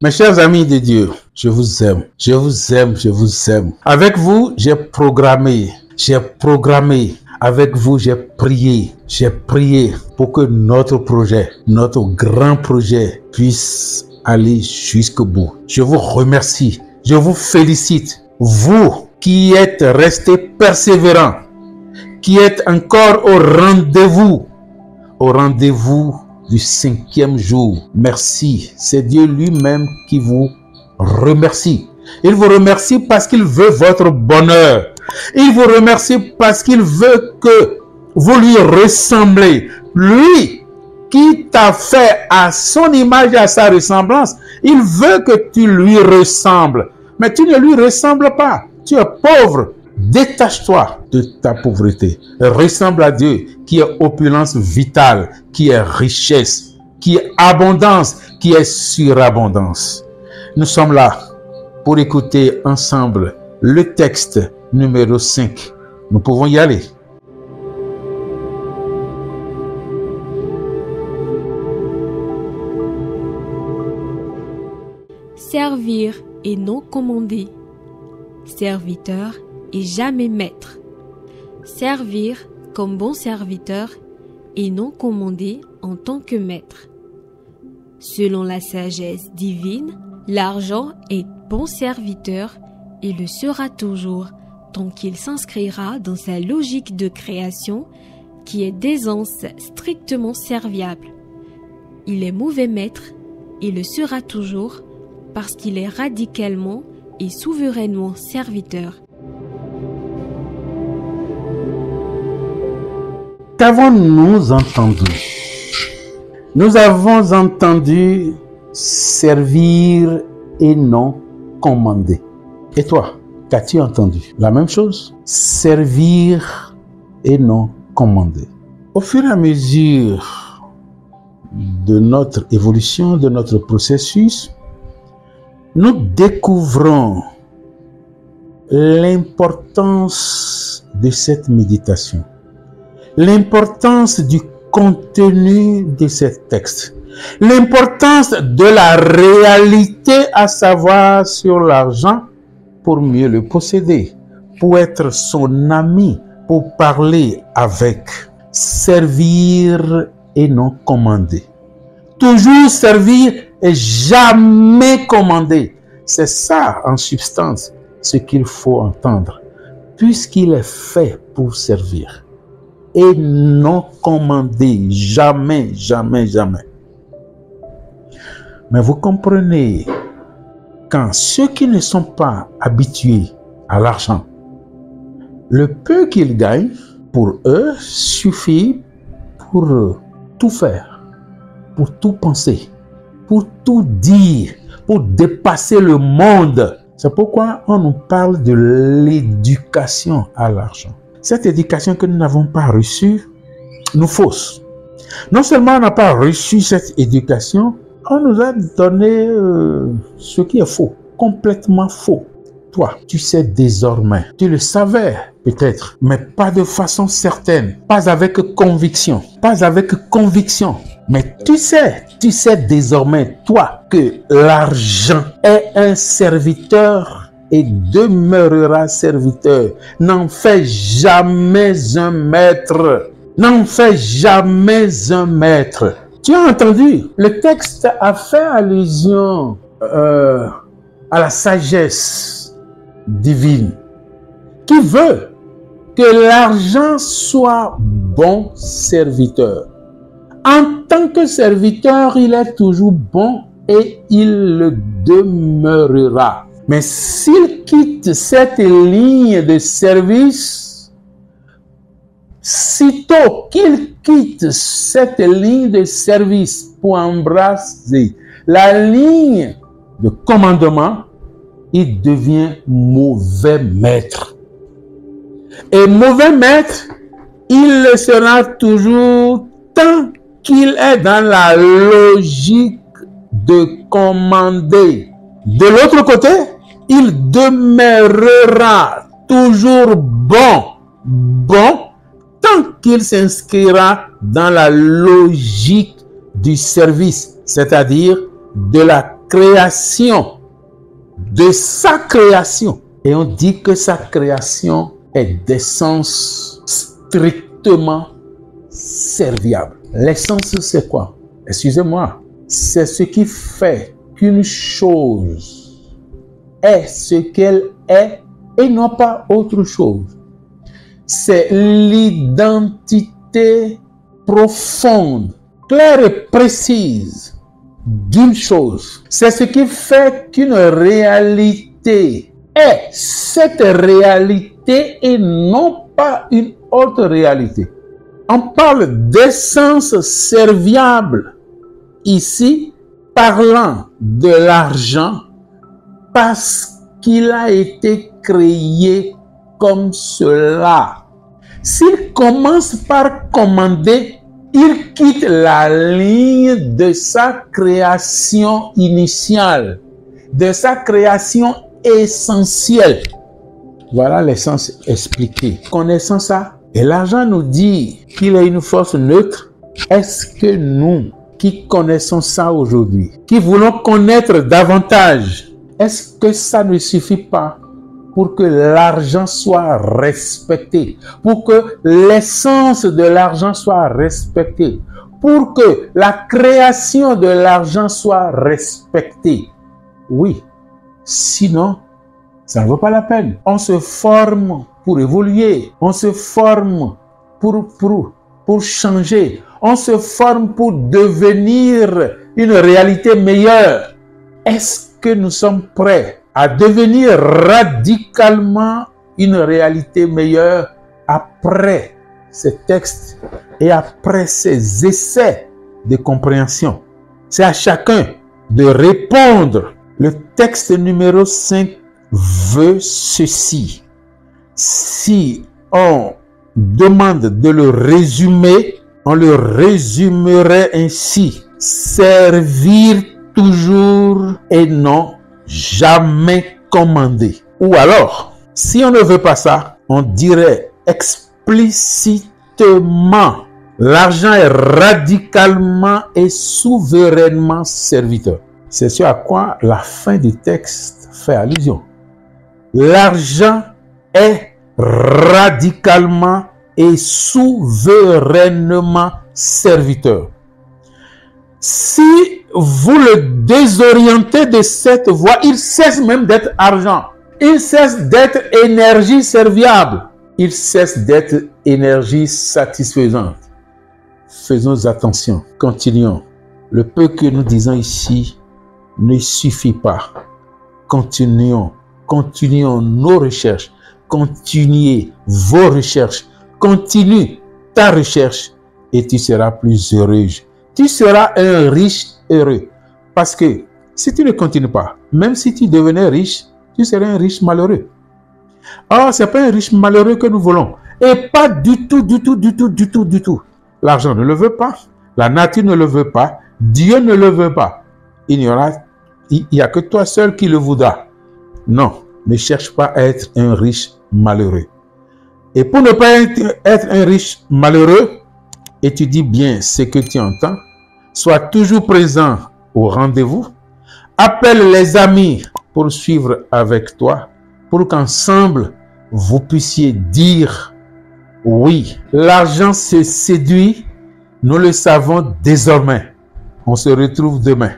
Mes chers amis de Dieu, je vous aime, je vous aime, je vous aime. Avec vous, j'ai programmé. Avec vous, j'ai prié pour que notre projet, notre grand projet puisse aller jusqu'au bout. Je vous remercie, je vous félicite. Vous qui êtes restés persévérants, qui êtes encore au rendez-vous du 5e jour. Merci. C'est Dieu lui-même qui vous remercie. Il vous remercie parce qu'il veut votre bonheur. Il vous remercie parce qu'il veut que vous lui ressemblez. Lui qui t'a fait à son image et à sa ressemblance, il veut que tu lui ressembles. Mais tu ne lui ressembles pas. Tu es pauvre. Détache-toi de ta pauvreté. Ressemble à Dieu qui est opulence vitale, qui est richesse, qui est abondance, qui est surabondance. Nous sommes là pour écouter ensemble le texte numéro 5. Nous pouvons y aller. Servir et non commander. Serviteur et jamais maître. Servir comme bon serviteur et non commander en tant que maître. Selon la sagesse divine, l'argent est bon serviteur et le sera toujours tant qu'il s'inscrira dans sa logique de création qui est d'aisance strictement serviable. Il est mauvais maître et le sera toujours parce qu'il est radicalement et souverainement serviteur. Qu'avons-nous entendu? Nous avons entendu servir et non commander. Et toi, qu'as-tu entendu? La même chose? Servir et non commander. Au fur et à mesure de notre évolution, de notre processus, nous découvrons l'importance de cette méditation, l'importance du contenu de ces textes, l'importance de la réalité à savoir sur l'argent pour mieux le posséder, pour être son ami, pour parler avec, servir et non commander. Toujours servir et jamais commander. C'est ça, en substance, ce qu'il faut entendre, puisqu'il est fait pour servir. Et non commander. Jamais, jamais, jamais. Mais vous comprenez, quand ceux qui ne sont pas habitués à l'argent, le peu qu'ils gagnent, pour eux, suffit pour tout faire, pour tout penser, pour tout dire, pour dépasser le monde. C'est pourquoi on nous parle de l'éducation à l'argent. Cette éducation que nous n'avons pas reçue nous fausse. Non seulement on n'a pas reçu cette éducation, on nous a donné ce qui est faux, complètement faux. Toi, tu sais désormais, tu le savais peut-être, mais pas de façon certaine, pas avec conviction, mais tu sais désormais, toi, que l'argent est un serviteur et demeurera serviteur. N'en fais jamais un maître. N'en fais jamais un maître. Tu as entendu? Le texte a fait allusion à la sagesse divine qui veut que l'argent soit bon serviteur. En tant que serviteur, il est toujours bon et il le demeurera. Mais s'il quitte cette ligne de service, sitôt qu'il quitte cette ligne de service pour embrasser la ligne de commandement, il devient mauvais maître. Et mauvais maître, il le sera toujours tant qu'il est dans la logique de commander. De l'autre côté, il demeurera toujours bon, tant qu'il s'inscrira dans la logique du service, c'est-à-dire de la création, de sa création. Et on dit que sa création est d'essence strictement serviable. L'essence, c'est quoi? Excusez-moi, c'est ce qui fait qu'une chose est ce qu'elle est et non pas autre chose. C'est l'identité profonde, claire et précise d'une chose. C'est ce qui fait qu'une réalité est cette réalité et non pas une autre réalité. On parle d'essence serviable ici, parlant de l'argent parce qu'il a été créé comme cela. S'il commence par commander, il quitte la ligne de sa création initiale, de sa création essentielle. Voilà l'essence expliquée. Connaissant ça, et l'argent nous dit qu'il est une force neutre. Est-ce que nous, qui connaissons ça aujourd'hui, qui voulons connaître davantage, est-ce que ça ne suffit pas pour que l'argent soit respecté, pour que l'essence de l'argent soit respectée, pour que la création de l'argent soit respectée? Oui, sinon, ça ne vaut pas la peine. On se forme pour évoluer, on se forme pour changer, on se forme pour devenir une réalité meilleure. Est-ce que nous sommes prêts à devenir radicalement une réalité meilleure après ces textes et après ces essais de compréhension? C'est à chacun de répondre. Le texte numéro 5 veut ceci. Si on demande de le résumer, on le résumerait ainsi: servir toujours et non jamais commander. Ou alors, si on ne veut pas ça, on dirait explicitement: l'argent est radicalement et souverainement serviteur. C'est ce à quoi la fin du texte fait allusion. L'argent est radicalement et souverainement serviteur. Si vous le désorientez de cette voie, il cesse même d'être argent. Il cesse d'être énergie serviable. Il cesse d'être énergie satisfaisante. Faisons attention. Continuons. Le peu que nous disons ici ne suffit pas. Continuons nos recherches. Continuez vos recherches. Continue ta recherche et tu seras plus heureux. Tu seras un riche heureux. Parce que si tu ne continues pas, même si tu devenais riche, tu serais un riche malheureux. Or, ce n'est pas un riche malheureux que nous voulons. Et pas du tout. L'argent ne le veut pas. La nature ne le veut pas. Dieu ne le veut pas. Il n'y a que toi seul qui le voudra. Non, ne cherche pas à être un riche malheureux. Et pour ne pas être un riche malheureux, étudie bien ce que tu entends. Sois toujours présent au rendez-vous. Appelle les amis pour suivre avec toi, pour qu'ensemble, vous puissiez dire oui. L'argent se séduit, nous le savons désormais. On se retrouve demain.